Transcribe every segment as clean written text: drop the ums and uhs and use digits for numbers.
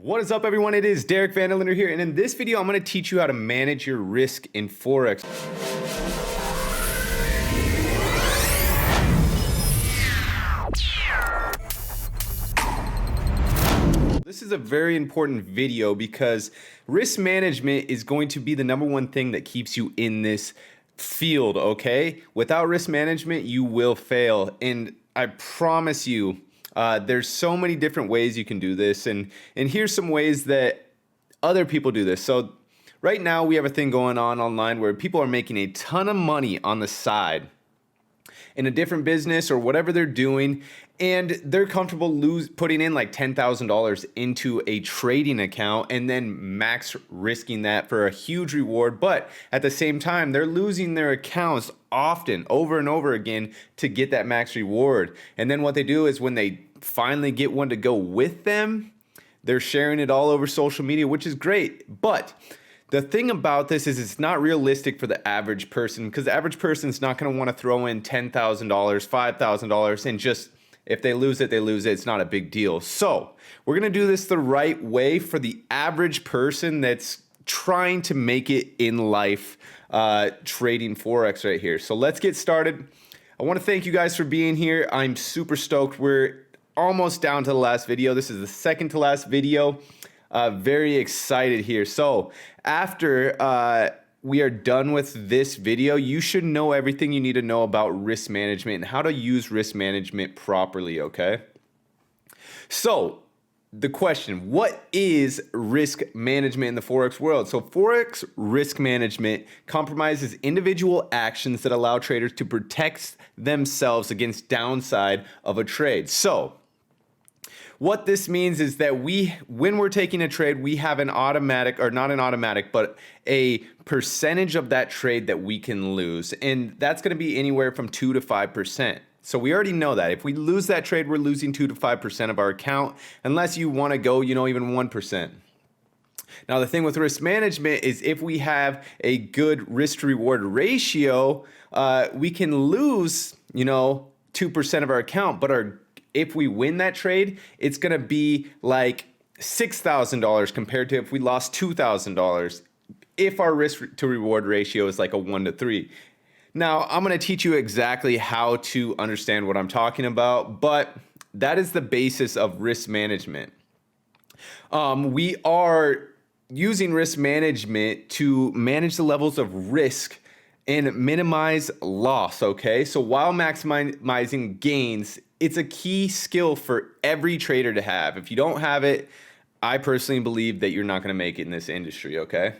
What is up, everyone? It is Derek Vanderlinder here, and in this video, I'm going to teach you how to manage your risk in Forex. This is a very important video because risk management is going to be the number one thing that keeps you in this field, okay? Without risk management, you will fail, and I promise you, there's so many different ways you can do this, and here's some ways that other people do this. So right now we have a thing going on online where people are making a ton of money on the side in a different business or whatever they're doing, and they're comfortable putting in like $10,000 into a trading account and then max risking that for a huge reward. But at the same time, they're losing their accounts often over and over again to get that max reward. And then what they do is when they finally get one to go with them, they're sharing it all over social media, which is great. But the thing about this is it's not realistic for the average person, because the average person is not going to want to throw in $10,000, $5,000 and just, if they lose it, they lose it. It's not a big deal. So we're going to do this the right way for the average person that's trying to make it in life trading Forex right here. So let's get started. I want to thank you guys for being here. I'm super stoked. We're almost down to the last video. This is the second to last video. Very excited here. So after we are done with this video, you should know everything you need to know about risk management and how to use risk management properly, okay? So the question, what is risk management in the Forex world? So Forex risk management compromises individual actions that allow traders to protect themselves against downside of a trade. So what this means is that when we're taking a trade, we have an automatic, or not an automatic, but a percentage of that trade that we can lose. And that's going to be anywhere from 2 to 5%. So we already know that. If we lose that trade, we're losing 2 to 5% of our account, unless you want to go, even 1%. Now, the thing with risk management is if we have a good risk to reward ratio, we can lose, 2% of our account, but if we win that trade, it's going to be like $6,000 compared to if we lost $2,000 if our risk to reward ratio is like a 1 to 3. Now, I'm going to teach you exactly how to understand what I'm talking about, but that is the basis of risk management. We are using risk management to manage the levels of risk and minimize loss, okay? So while maximizing gains, it's a key skill for every trader to have. If you don't have it, I personally believe that you're not going to make it in this industry, okay?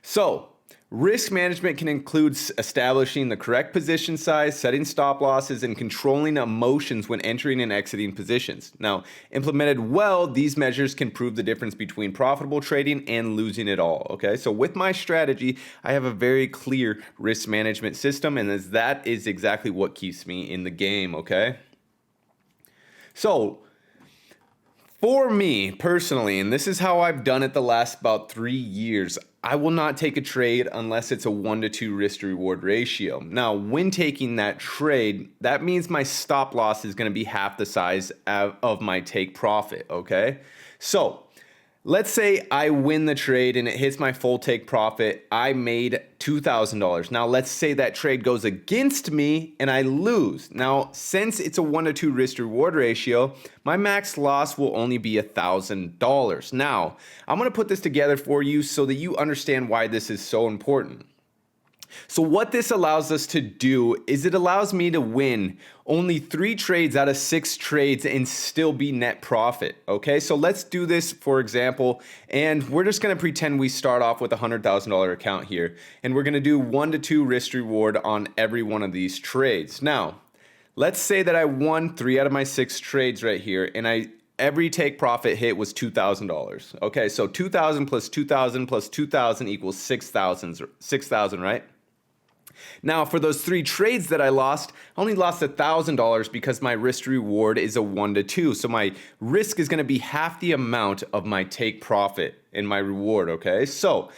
So risk management can include establishing the correct position size, setting stop losses, and controlling emotions when entering and exiting positions. Now, implemented well, these measures can prove the difference between profitable trading and losing it all, okay? So with my strategy, I have a very clear risk management system, and that is exactly what keeps me in the game, okay? So for me personally, and this is how I've done it the last about 3 years, I will not take a trade unless it's a 1 to 2 risk to reward ratio. Now, when taking that trade, that means my stop loss is going to be half the size of my take profit, okay? So let's say I win the trade and it hits my full take profit. I made $2,000. Now, let's say that trade goes against me and I lose. Now, since it's a 1 to 2 risk to reward ratio, my max loss will only be $1,000. Now, I'm going to put this together for you so that you understand why this is so important. So what this allows us to do is it allows me to win only 3 trades out of 6 trades and still be net profit, okay? So let's do this, for example, and we're just going to pretend we start off with a $100,000 account here, and we're going to do 1 to 2 risk reward on every one of these trades. Now, let's say that I won 3 out of my 6 trades right here, and every take profit hit was $2,000. Okay, so 2,000 plus 2,000 plus 2,000 equals 6,000, right? Now, for those 3 trades that I lost, I only lost $1,000 because my risk to reward is a 1 to 2. So my risk is going to be half the amount of my take profit and my reward, okay? So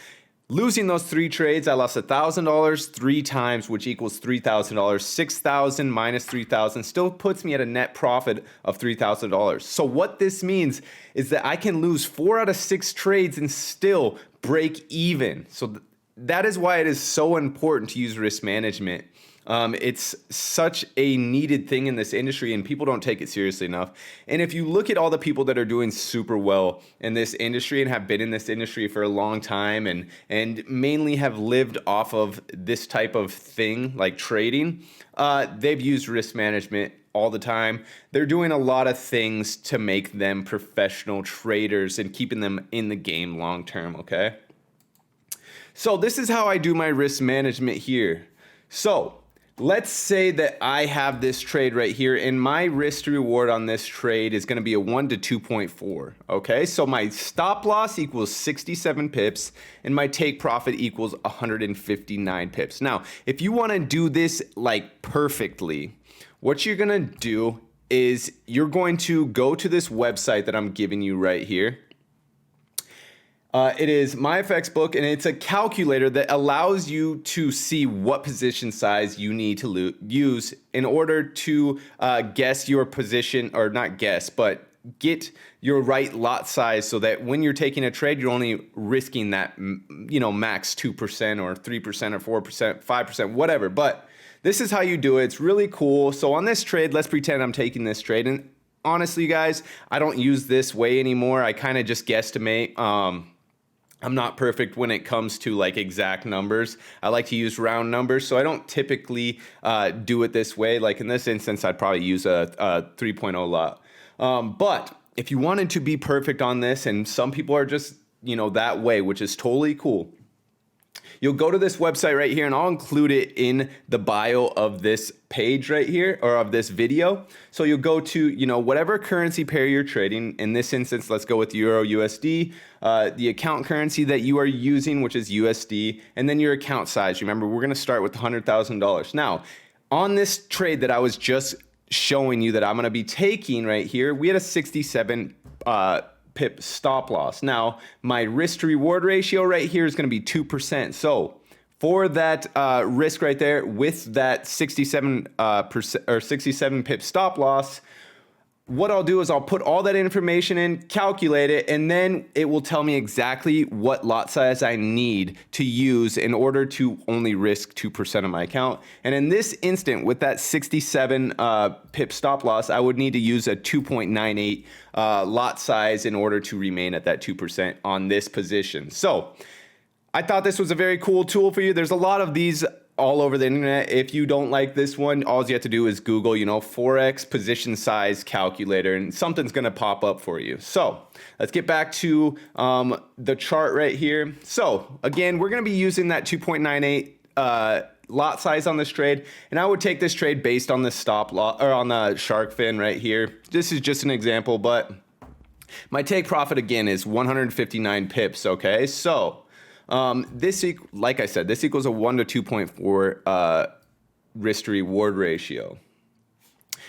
Losing those 3 trades, I lost $1,000 3 times, which equals $3,000. 6,000 minus 3,000 still puts me at a net profit of $3,000. So what this means is that I can lose 4 out of 6 trades and still break even. So that is why it is so important to use risk management. It's such a needed thing in this industry, and people don't take it seriously enough. And if you look at all the people that are doing super well in this industry and have been in this industry for a long time and mainly have lived off of this type of thing like trading, they've used risk management all the time. They're doing a lot of things to make them professional traders and keeping them in the game long term, okay? So this is how I do my risk management here. So let's say that I have this trade right here, and my risk to reward on this trade is going to be a 1 to 2.4. Okay, so my stop loss equals 67 pips, and my take profit equals 159 pips. Now, if you want to do this like perfectly, what you're going to do is you're going to go to this website that I'm giving you right here. It is MyFX book, and it's a calculator that allows you to see what position size you need to use in order to guess your position, or not guess, but get your right lot size, so that when you're taking a trade, you're only risking that, max 2% or 3% or 4%, 5%, whatever. But this is how you do it. It's really cool. So on this trade, let's pretend I'm taking this trade, and honestly, guys, I don't use this way anymore. I kind of just guesstimate. I'm not perfect when it comes to like exact numbers. I like to use round numbers, so I don't typically do it this way. Like in this instance, I'd probably use a 3.0 lot. But if you wanted to be perfect on this, and some people are just, that way, which is totally cool, you'll go to this website right here, and I'll include it in the bio of this page right here, or of this video. So you'll go to, whatever currency pair you're trading. In this instance, let's go with Euro USD, the account currency that you are using, which is USD, and then your account size. Remember, we're going to start with $100,000. Now, on this trade that I was just showing you that I'm going to be taking right here, we had a 67 pip stop loss. Now, my risk to reward ratio right here is going to be 2%. So for that risk right there, with that 67 or 67 pip stop loss, what I'll do is I'll put all that information in, calculate it, and then it will tell me exactly what lot size I need to use in order to only risk 2% of my account. And in this instant, with that 67 pip stop loss, I would need to use a 2.98 lot size in order to remain at that 2% on this position. So I thought this was a very cool tool for you. There's a lot of these all over the internet. If you don't like this one, all you have to do is Google, Forex position size calculator, and something's going to pop up for you. So let's get back to the chart right here. So again, we're going to be using that 2.98 lot size on this trade, and I would take this trade based on the stop loss, or on the shark fin right here. This is just an example, but my take profit again is 159 pips. Okay, so like I said, this equals a 1 to 2.4 risk to reward ratio.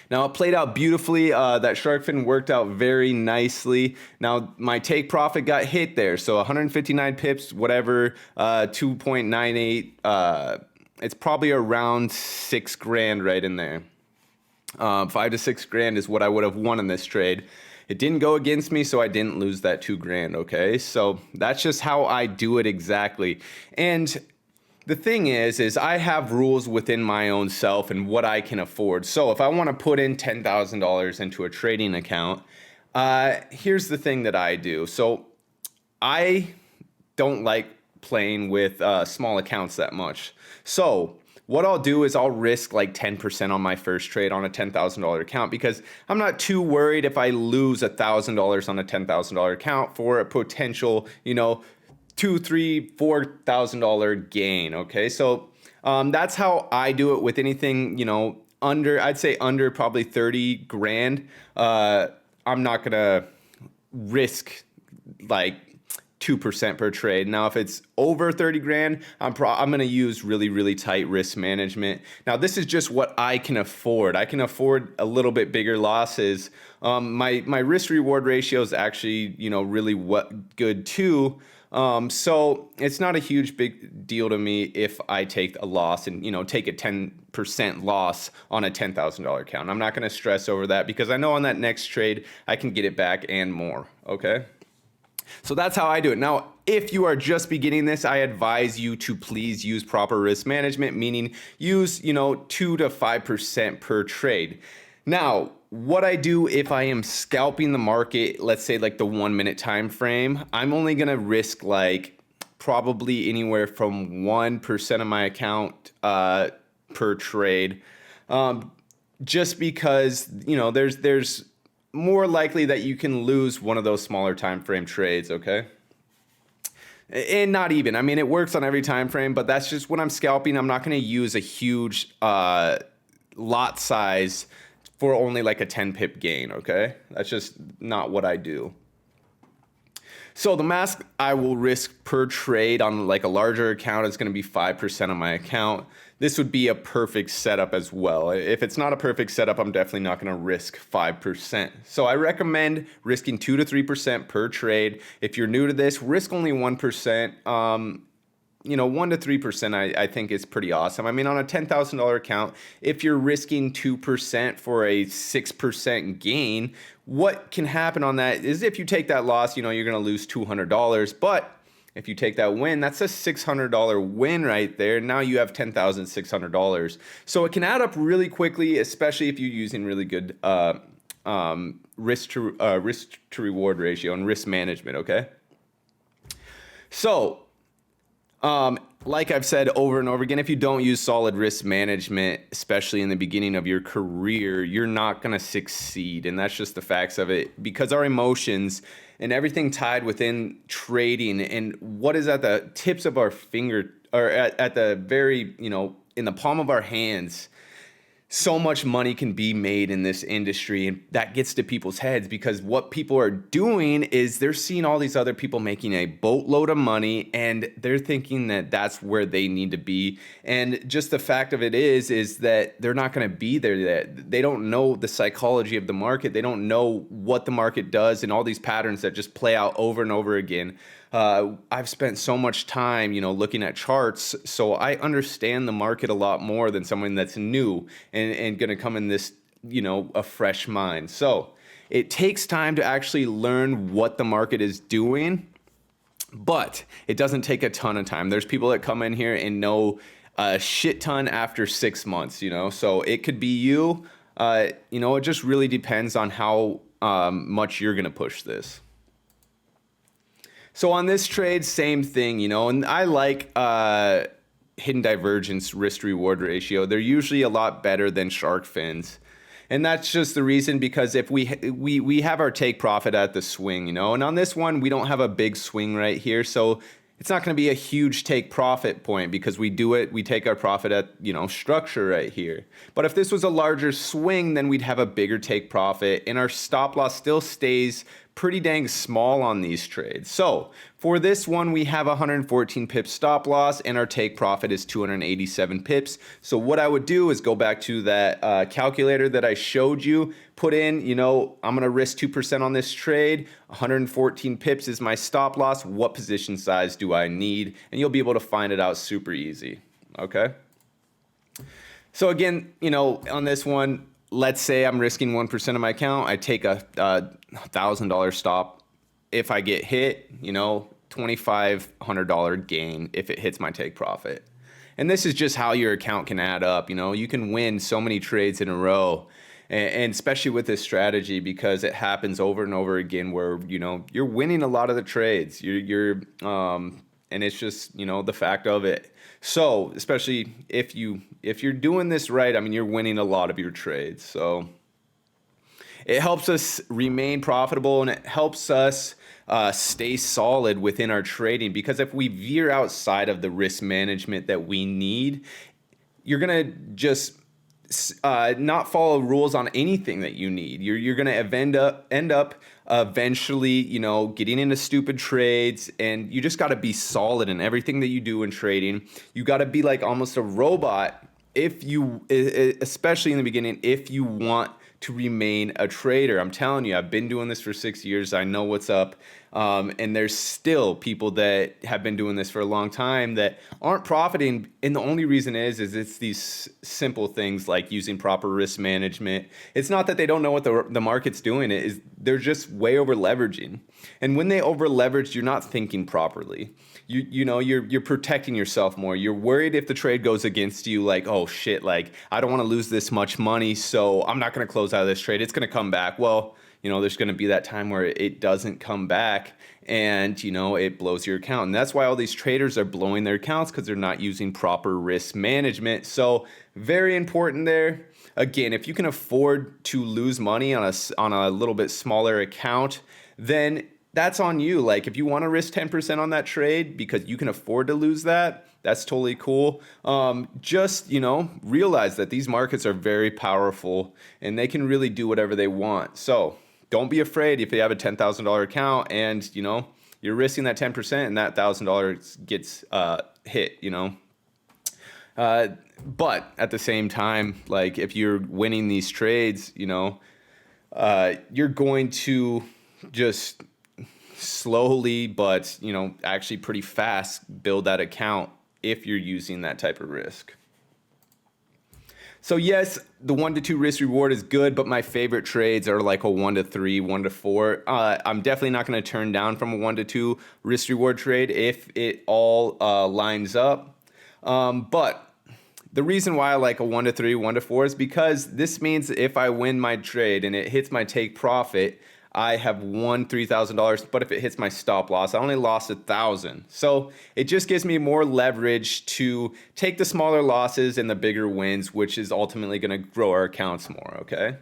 Now, it played out beautifully. That shark fin worked out very nicely. Now, my take profit got hit there. So 159 pips, whatever, 2.98. It's probably around $6,000 right in there. 5 to 6 grand is what I would have won in this trade. It didn't go against me, so I didn't lose that $2,000, okay? So that's just how I do it exactly. And the thing is I have rules within my own self and what I can afford. So if I want to put in $10,000 into a trading account, here's the thing that I do. So I don't like playing with small accounts that much. So what I'll do is I'll risk like 10% on my first trade on a $10,000 account, because I'm not too worried if I lose $1,000 on a $10,000 account for a potential, $2,000, $3,000, $4,000 gain. Okay, so that's how I do it with anything, I'd say under probably 30 grand. I'm not gonna risk like 2% per trade. Now, if it's over 30 grand, I'm going to use really, really tight risk management. Now, this is just what I can afford. I can afford a little bit bigger losses. My risk reward ratio is actually, really good too. So it's not a huge big deal to me if I take a loss and, take a 10% loss on a $10,000 account. I'm not going to stress over that because I know on that next trade, I can get it back and more. Okay. So that's how I do it. Now, if you are just beginning this, I advise you to please use proper risk management, meaning use, 2 to 5% per trade. Now, what I do if I am scalping the market, let's say like the 1 minute time frame, I'm only going to risk like probably anywhere from 1% of my account per trade. Just because, there's more likely that you can lose one of those smaller time frame trades, okay? And not even. I mean, it works on every time frame, but that's just when I'm scalping. I'm not going to use a huge lot size for only like a 10 pip gain, okay? That's just not what I do. So the max I will risk per trade on like a larger account is going to be 5% of my account. This would be a perfect setup as well. If it's not a perfect setup, I'm definitely not going to risk 5%. So I recommend risking 2 to 3% per trade. If you're new to this, risk only 1%. 1 to 3% I think is pretty awesome. I mean, on a $10,000 account, if you're risking 2% for a 6% gain, what can happen on that is if you take that loss, you're going to lose $200. But if you take that win, that's a $600 win right there. Now you have $10,600. So it can add up really quickly, especially if you're using really good risk to reward ratio and risk management, okay? So, like I've said over and over again, if you don't use solid risk management, especially in the beginning of your career, you're not going to succeed. And that's just the facts of it, because our emotions and everything tied within trading and what is at the tips of our finger or at the very, in the palm of our hands. So much money can be made in this industry, and that gets to people's heads because what people are doing is they're seeing all these other people making a boatload of money and they're thinking that that's where they need to be. And just the fact of it is that they're not going to be there yet. They don't know the psychology of the market. They don't know what the market does and all these patterns that just play out over and over again. I've spent so much time, looking at charts, so I understand the market a lot more than someone that's new and going to come in this, a fresh mind. So it takes time to actually learn what the market is doing, but it doesn't take a ton of time. There's people that come in here and know a shit ton after 6 months, so it could be you. It just really depends on how much you're going to push this. So on this trade, same thing, and I like hidden divergence risk reward ratio. They're usually a lot better than shark fins. And that's just the reason, because if we have our take profit at the swing, and on this one, we don't have a big swing right here. So it's not going to be a huge take profit point because we take our profit at, structure right here. But if this was a larger swing, then we'd have a bigger take profit, and our stop loss still stays pretty dang small on these trades. So for this one, we have 114 pips stop loss and our take profit is 287 pips. So what I would do is go back to that calculator that I showed you, put in, I'm going to risk 2% on this trade. 114 pips is my stop loss. What position size do I need? And you'll be able to find it out super easy. Okay. So again, on this one, let's say I'm risking 1% of my account. I take a $1,000 stop. If I get hit, $2,500 gain if it hits my take profit. And this is just how your account can add up. You can win so many trades in a row, and especially with this strategy, because it happens over and over again where, you're winning a lot of the trades. And it's just, the fact of it. So especially if you're doing this right, you're winning a lot of your trades. So it helps us remain profitable, and it helps us stay solid within our trading, because if we veer outside of the risk management that we need, you're going to just not follow rules on anything that you need. You're gonna end up eventually, you know, getting into stupid trades, and you just got to be solid in everything that you do in trading. You got to be like almost a robot if you, especially in the beginning, if you want to remain a trader. I'm telling you, I've been doing this for 6 years. I know what's up. And there's still people that have been doing this for a long time that aren't profiting. And the only reason is it's these simple things like using proper risk management. It's not that they don't know what the market's doing. It is they're just way over leveraging. And when they over leverage, you're not thinking properly. You know, you're protecting yourself more. You're worried if the trade goes against you, like, oh shit, like I don't want to lose this much money, so I'm not going to close out of this trade. It's going to come back. Well, you know, there's going to be that time where it doesn't come back, and you know, it blows your account. And that's why all these traders are blowing their accounts, because they're not using proper risk management. So very important there. Again, if you can afford to lose money on a little bit smaller account, then that's on you. Like if you want to risk 10% on that trade because you can afford to lose that, that's totally cool. Just, you know, realize that these markets are very powerful and they can really do whatever they want. So don't be afraid if you have a $10,000 account and, you know, you're risking that 10% and that $1,000 gets hit, you know. But at the same time, like if you're winning these trades, you know, you're going to just slowly, but you know, actually pretty fast build that account if you're using that type of risk. So yes, the 1 to 2 risk reward is good, but my favorite trades are like a 1 to 3, 1 to 4. I'm definitely not going to turn down from a 1 to 2 risk reward trade if it all lines up. But the reason why I like a 1 to 3, 1 to 4 is because this means if I win my trade and it hits my take profit, I have won $3,000, but if it hits my stop loss, I only lost $1,000. So it just gives me more leverage to take the smaller losses and the bigger wins, which is ultimately going to grow our accounts more, okay?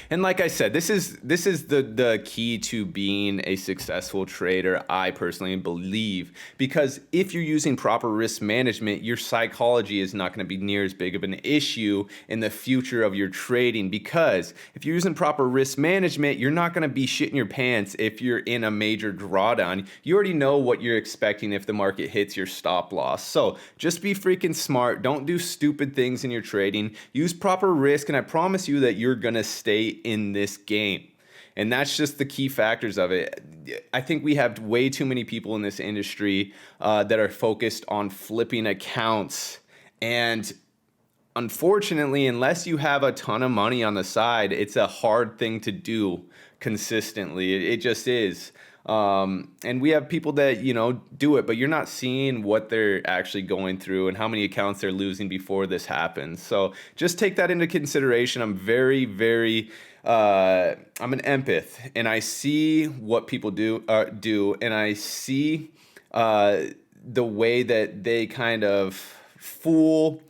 And like I said, this is the key to being a successful trader, I personally believe, because if you're using proper risk management, your psychology is not going to be near as big of an issue in the future of your trading, because if you're using proper risk management, you're not going to be shitting your pants if you're in a major drawdown. You already know what you're expecting if the market hits your stop loss. So just be freaking smart. Don't do stupid things in your trading. Use proper risk, and I promise you that you're going to stay in this game. And that's just the key factors of it. I think we have way too many people in this industry that are focused on flipping accounts. And unfortunately, unless you have a ton of money on the side, it's a hard thing to do consistently. It just is. And we have people that, you know, do it, but you're not seeing what they're actually going through and how many accounts they're losing before this happens. So just take that into consideration. I'm very, very, I'm an empath, and I see what people do, and I see, the way that they kind of fool,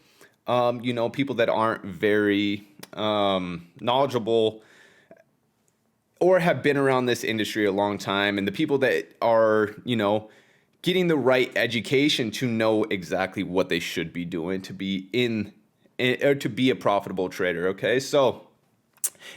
you know, people that aren't very, knowledgeable or have been around this industry a long time, and the people that are, you know, getting the right education to know exactly what they should be doing to be or to be a profitable trader. Okay, so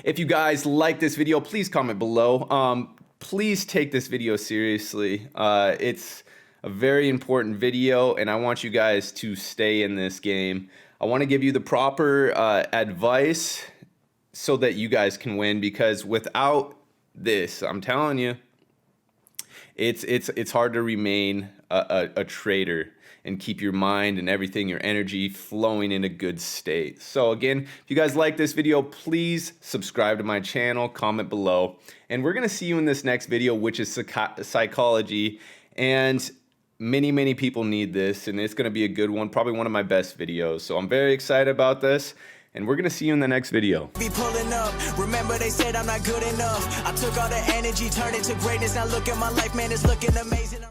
if you guys like this video, please comment below. Please take this video seriously. It's a very important video, and I want you guys to stay in this game. I want to give you the proper advice so that you guys can win, because without this, I'm telling you, it's hard to remain a trader and keep your mind and everything, your energy flowing in a good state. So again, if you guys like this video, please subscribe to my channel, comment below, and we're gonna see you in this next video, which is psychology. And many people need this, and it's gonna be a good one, probably one of my best videos. So I'm very excited about this, and we're gonna see you in the next video. Be pulling up. Remember they said I'm not good enough. I took all the energy, turned it to greatness. Now look at my life, man, it's looking amazing.